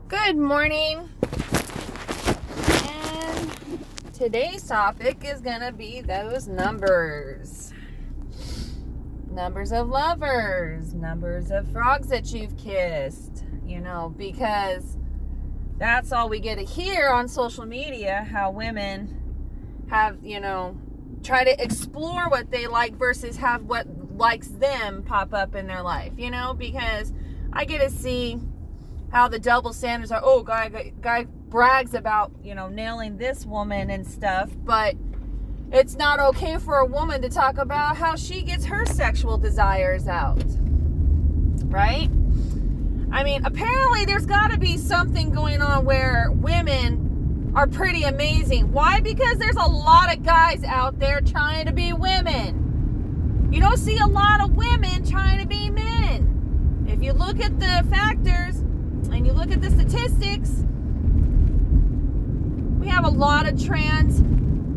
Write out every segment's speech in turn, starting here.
Good morning. And today's topic is going to be those numbers. Numbers of lovers, numbers of frogs that you've kissed, because that's all we get to hear on social media, how women have, try to explore what they like versus have what likes them pop up in their life, because I get to see how the double standards are. Oh, guy brags about, nailing this woman and stuff, but it's not okay for a woman to talk about how she gets her sexual desires out, right? I mean, apparently there's got to be something going on where women are pretty amazing. Why? Because there's a lot of guys out there trying to be women. You don't see a lot of women trying to be men. If you look at the factors and you look at the statistics, we have a lot of trans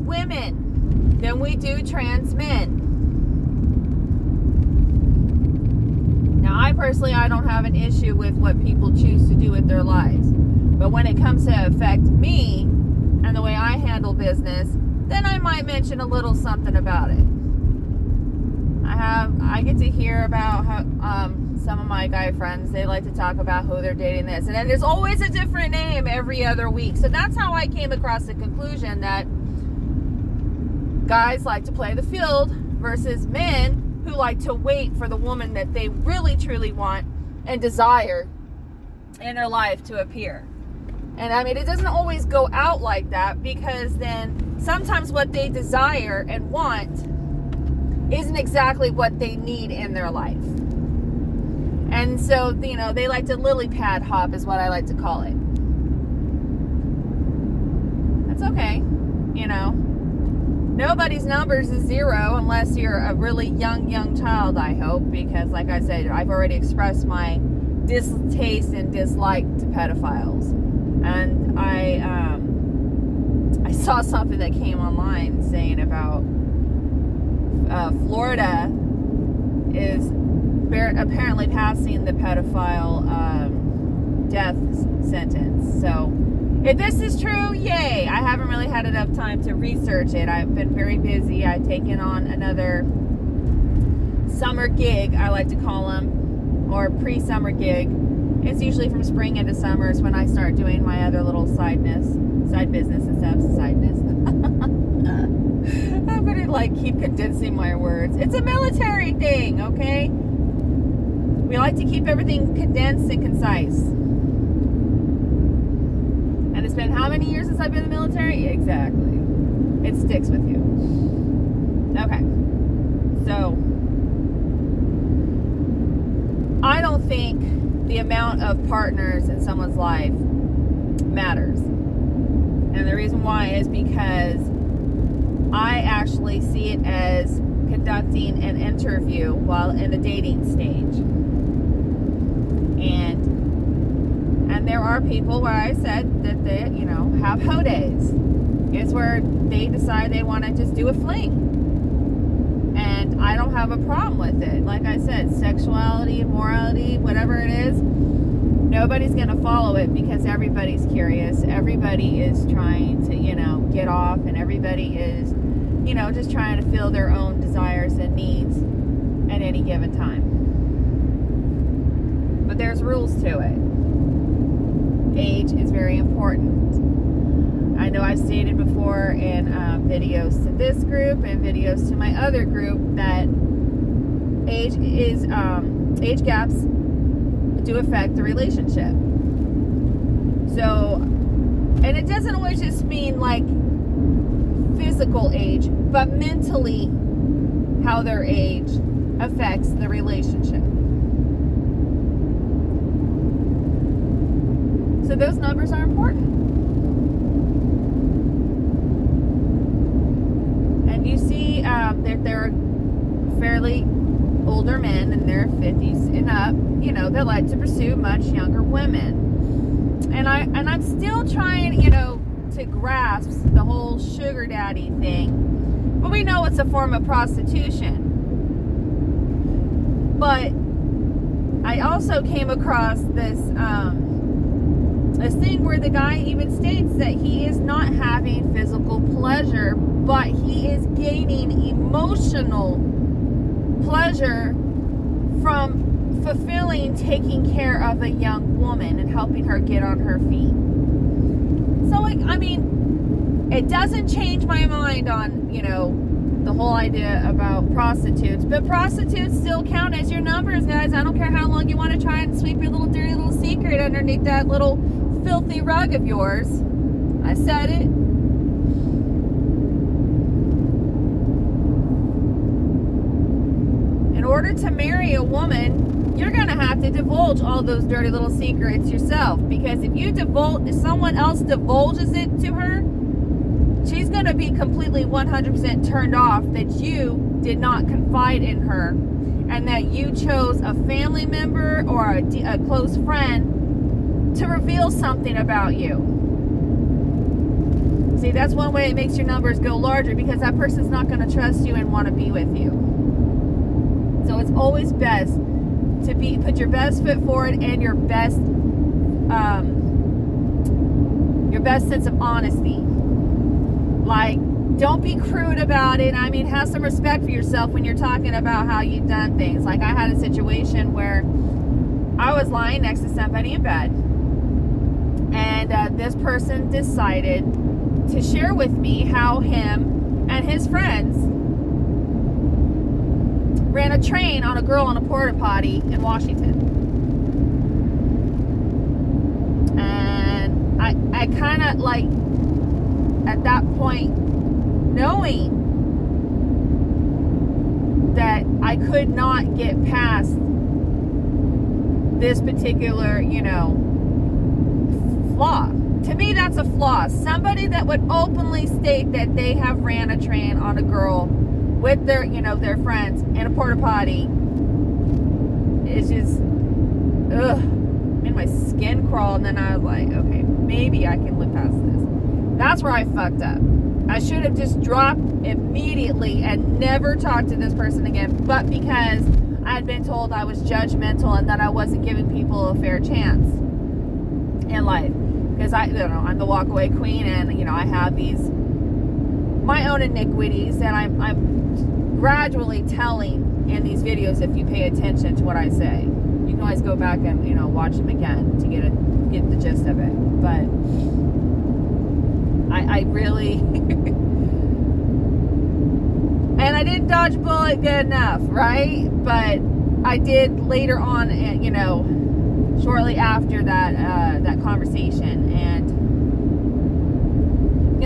women than we do trans men. Now, I don't have an issue with what people choose to do with their lives. But when it comes to affect me and the way I handle business, then I might mention a little something about it. I get to hear about how some of my guy friends, they like to talk about who they're dating this. And then there's always a different name every other week. So that's how I came across the conclusion that guys like to play the field versus men who like to wait for the woman that they really truly want and desire in their life to appear. And I mean, it doesn't always go out like that, because then sometimes what they desire and want isn't exactly what they need in their life. And so, they like to lily pad hop is what I like to call it. That's okay. Nobody's numbers is zero unless you're a really young child, I hope, because like I said, I've already expressed my distaste and dislike to pedophiles. And I saw something that came online saying about Florida is apparently passing the pedophile death sentence. So if this is true, yay. I haven't really had enough time to research it. I've been very busy. I've taken on another summer gig, I like to call them, or pre-summer gig. It's usually from spring into summers when I start doing my other little side business and stuff. Sideness. I'm gonna keep condensing my words. It's a military thing, okay? We like to keep everything condensed and concise. And it's been how many years since I've been in the military? Exactly. It sticks with you. Okay. So, I don't think the amount of partners in someone's life matters. And the reason why is because I actually see it as conducting an interview while in the dating stage. And there are people where I said that they, have hoe days. It's where they decide they want to just do a fling. And I don't have a problem with it. Like I said, sexuality, morality, whatever it is, nobody's going to follow it because everybody's curious. Everybody is trying to, get off, and everybody is, just trying to fill their own desires and needs at any given time. But there's rules to it. Age is very important. I know I've stated before in videos to this group and videos to my other group that age gaps do affect the relationship. So, and it doesn't always just mean physical age, but mentally how their age affects the relationship. So those numbers are important. And you see that there are fairly older men in their 50s and up, that like to pursue much younger women. And I'm still trying, to grasp the whole sugar daddy thing. But we know it's a form of prostitution. But I also came across this where the guy even states that he is not having physical pleasure, but he is gaining emotional pleasure from fulfilling taking care of a young woman and helping her get on her feet. So, I mean, it doesn't change my mind on, the whole idea about prostitutes, but prostitutes still count as your numbers, guys. I don't care how long you want to try and sweep your little dirty little secret underneath that little filthy rug of yours. I said it. In order to marry a woman, you're going to have to divulge all those dirty little secrets yourself, because if someone else divulges it to her, she's going to be completely 100% turned off that you did not confide in her and that you chose a family member or a close friend to reveal something about you. See, that's one way it makes your numbers go larger, because that person's not going to trust you and want to be with you. So it's always best to put your best foot forward and your best sense of honesty. Like, don't be crude about it. I mean, have some respect for yourself when you're talking about how you've done things. Like, I had a situation where I was lying next to somebody in bed, and this person decided to share with me how him and his friends ran a train on a girl on a porta potty in Washington. And I kind of, like, at that point, knowing that I could not get past this particular, flaw. To me, that's a flaw. Somebody that would openly state that they have ran a train on a girl with their, their friends in a porta potty is just, made my skin crawl. And then I was like, okay, maybe I can look past this. That's where I fucked up. I should have just dropped immediately and never talked to this person again. But because I had been told I was judgmental and that I wasn't giving people a fair chance in life. Because I'm the walkaway queen, and I have my own iniquities, and I'm gradually telling in these videos if you pay attention to what I say. You can always go back and watch them again to get the gist of it. But I really and I didn't dodge a bullet good enough, right? But I did later on, shortly after that conversation. And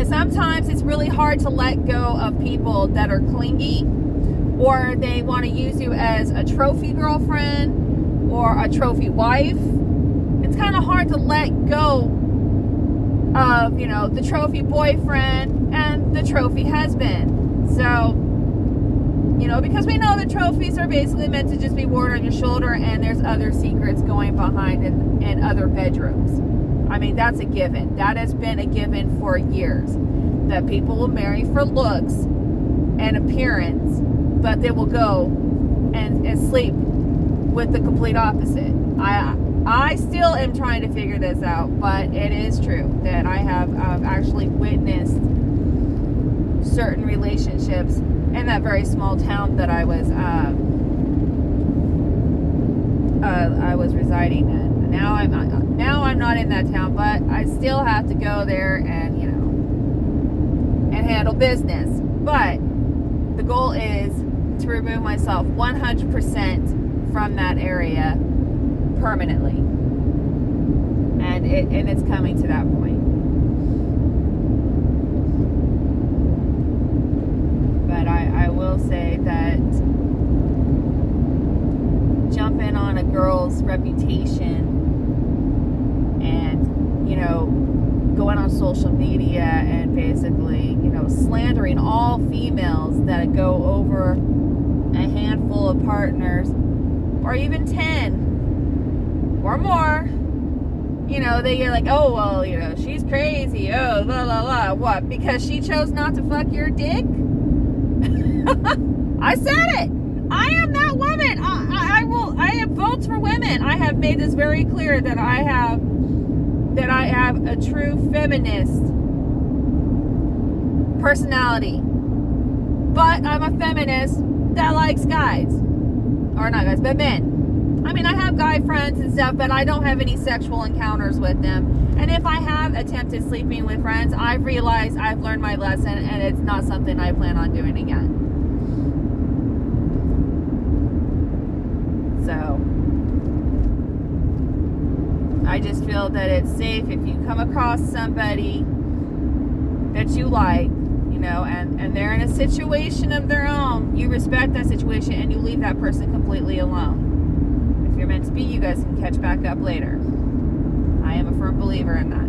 sometimes it's really hard to let go of people that are clingy, or they want to use you as a trophy girlfriend or a trophy wife. It's kind of hard to let go of, the trophy boyfriend and the trophy husband. So, because we know the trophies are basically meant to just be worn on your shoulder, and there's other secrets going behind in other bedrooms. I mean, that's a given. That has been a given for years. That people will marry for looks and appearance, but they will go and sleep with the complete opposite. I still am trying to figure this out, but it is true that I have actually witnessed certain relationships in that very small town that I was residing in. Now I'm not in that town, but I still have to go there and and handle business. But the goal is to remove myself 100% from that area permanently, and it's coming to that point. But I will say that jumping on a girl's reputation and going on social media and basically slandering all females that go over a handful of partners, or even 10 or more, you're like, oh, well, she's crazy, oh, la la la. What, because she chose not to fuck your dick? I said it. I am that woman. I have votes for women. I have made this very clear that I have a true feminist personality. But I'm a feminist that likes guys. Or not guys, but men. I mean, I have guy friends and stuff, but I don't have any sexual encounters with them. And if I have attempted sleeping with friends, I've realized I've learned my lesson, and it's not something I plan on doing again. So, I just feel that it's safe if you come across somebody that you like, you know, and they're in a situation of their own, you respect that situation and you leave that person completely alone. If you're meant to be, you guys can catch back up later. I am a firm believer in that.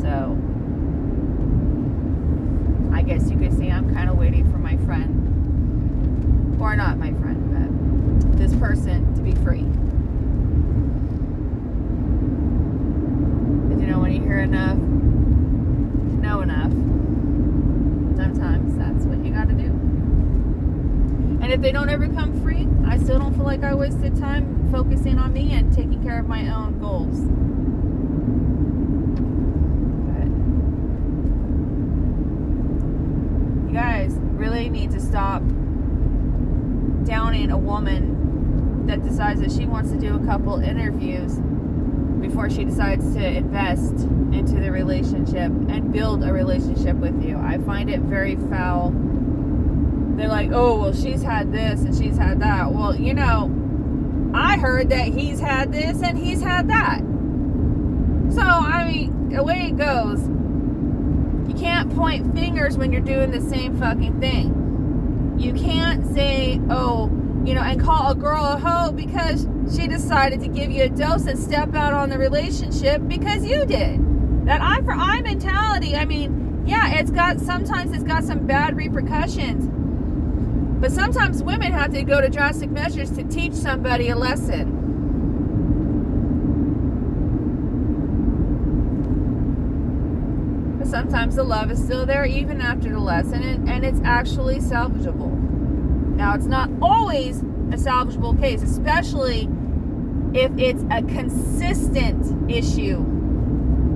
So, I guess you could say I'm kind of waiting for my friend, or not my friend, but this person to be free. But you know, when you hear enough, to know enough, sometimes that's what you got to do. And if they don't ever come free, I still don't feel like I wasted time focusing on me and taking care of my own goals. But you guys really need to stop downing a woman that decides that she wants to do a couple interviews before she decides to invest into the relationship and build a relationship with you. I find it very foul. They're like, oh, well, she's had this and she's had that. Well, you know, I heard that he's had this and he's had that. So, I mean, the way it goes, you can't point fingers when you're doing the same fucking thing. You can't say, oh, you know, and call a girl a hoe because she decided to give you a dose and step out on the relationship because you did. That eye for eye mentality, I mean, yeah, sometimes it's got some bad repercussions. But sometimes women have to go to drastic measures to teach somebody a lesson. But sometimes the love is still there even after the lesson, and it's actually salvageable. Now, it's not always a salvageable case, especially if it's a consistent issue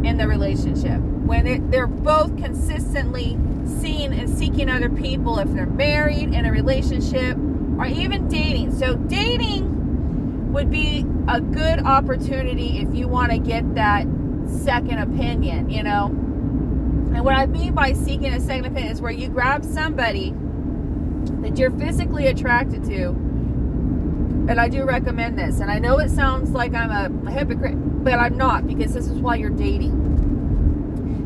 in the relationship. When they're both consistently seeing and seeking other people, if they're married, in a relationship, or even dating. So dating would be a good opportunity if you want to get that second opinion, you know. And what I mean by seeking a second opinion is where you grab somebody that you're physically attracted to. And I do recommend this. And I know it sounds like I'm a hypocrite, but I'm not, because this is why you're dating.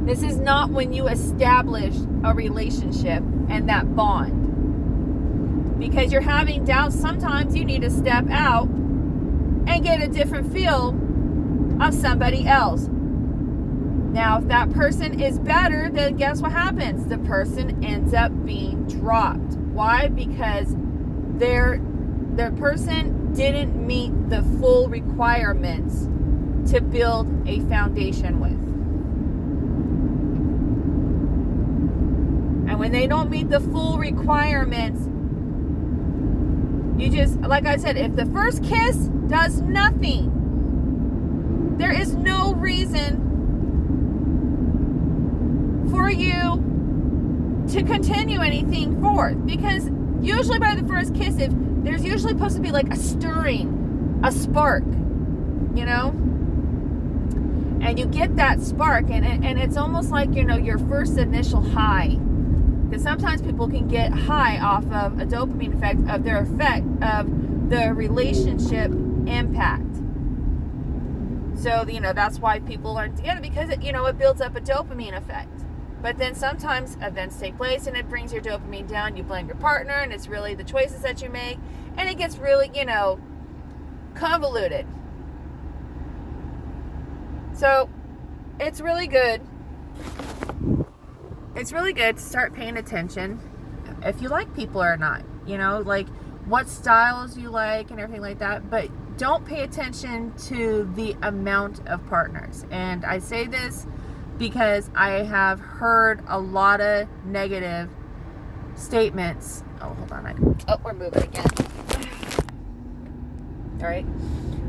This is not when you establish a relationship and that bond. Because you're having doubts, sometimes you need to step out and get a different feel of somebody else. Now, if that person is better, then guess what happens? The person ends up being dropped. Why? Because the person didn't meet the full requirements to build a foundation with. And when they don't meet the full requirements, you just, like I said, if the first kiss does nothing, there is no reason for you to continue anything forth. Because usually by the first kiss, if there's usually supposed to be like a stirring, a spark, you know? And you get that spark, and it's almost like, you know, your first initial high. Because sometimes people can get high off of a dopamine effect of their effect of the relationship impact. So, you know, that's why people aren't together, because it, you know, it builds up a dopamine effect. But then sometimes events take place and it brings your dopamine down. You blame your partner, and it's really the choices that you make. And it gets really, you know, convoluted. So, it's really good. It's really good to start paying attention if you like people or not. You know, like what styles you like and everything like that. But don't pay attention to the amount of partners. And I say this because I have heard a lot of negative statements. Oh, hold on. We're moving again. All right.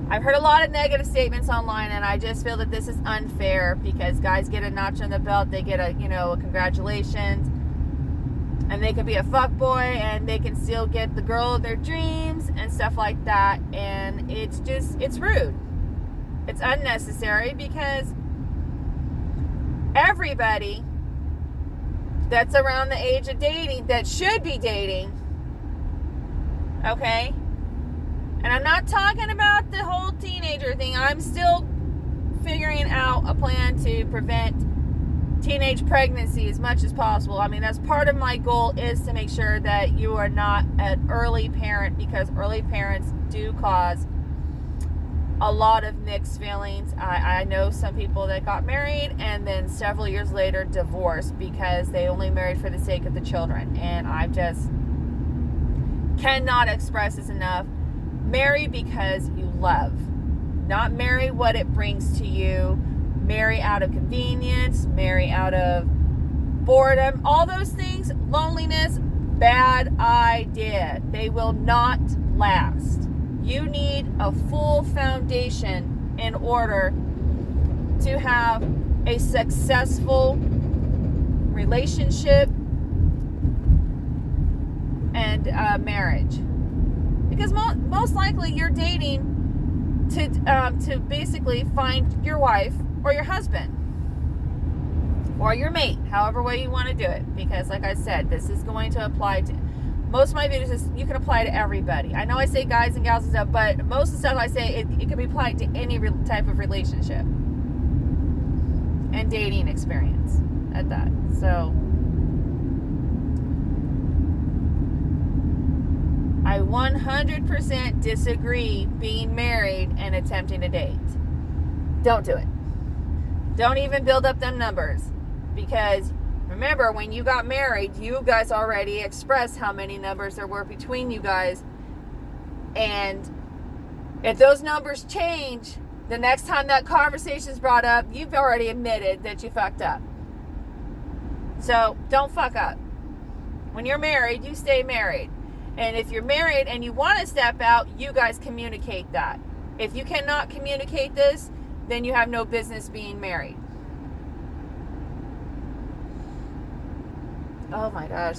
I've heard a lot of negative statements online, and I just feel that this is unfair because guys get a notch on the belt. They get a congratulations. And they can be a fuckboy, and they can still get the girl of their dreams and stuff like that. And it's rude. It's unnecessary because everybody that's around the age of dating, that should be dating, okay? And I'm not talking about the whole teenager thing. I'm still figuring out a plan to prevent teenage pregnancy as much as possible. I mean, that's part of my goal, is to make sure that you are not an early parent, because early parents do cause a lot of mixed feelings. I know some people that got married and then several years later divorced because they only married for the sake of the children. And I just cannot express this enough. Marry because you love. Not marry what it brings to you. Marry out of convenience, marry out of boredom, all those things, loneliness, bad idea. They will not last. You need a full foundation in order to have a successful relationship and marriage. Because most likely you're dating to basically find your wife or your husband or your mate, however way you want to do it. Because like I said, this is going to apply to most of my videos. You can apply to everybody. I know I say guys and gals and stuff, but most of the stuff I say, it can be applied to any type of relationship and dating experience at that. So I 100% disagree being married and attempting to date. Don't do it. Don't even build up them numbers, because remember, when you got married, you guys already expressed how many numbers there were between you guys. And if those numbers change, the next time that conversation is brought up, you've already admitted that you fucked up. So don't fuck up. When you're married, you stay married. And if you're married and you want to step out, you guys communicate that. If you cannot communicate this, then you have no business being married. Oh my gosh.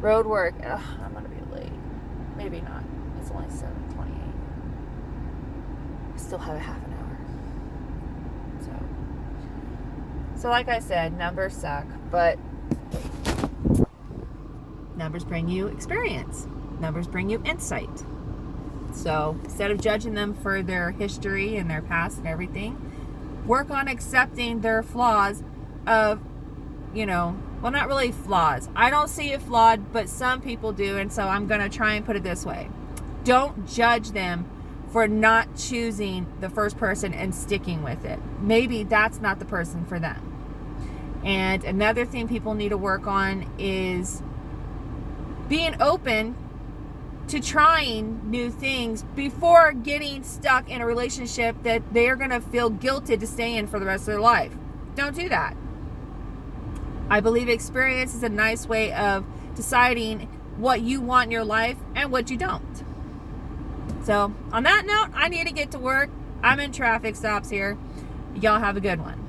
Road work. Ugh, I'm going to be late. Maybe not. It's only 7:28. I still have a half an hour. So like I said, numbers suck, but numbers bring you experience. Numbers bring you insight. So instead of judging them for their history and their past and everything, work on accepting their flaws of, well, not really flaws. I don't see it flawed, but some people do. And so I'm going to try and put it this way. Don't judge them for not choosing the first person and sticking with it. Maybe that's not the person for them. And another thing people need to work on is being open to trying new things before getting stuck in a relationship that they're going to feel guilted to stay in for the rest of their life. Don't do that. I believe experience is a nice way of deciding what you want in your life and what you don't. So on that note, I need to get to work. I'm in traffic stops here. Y'all have a good one.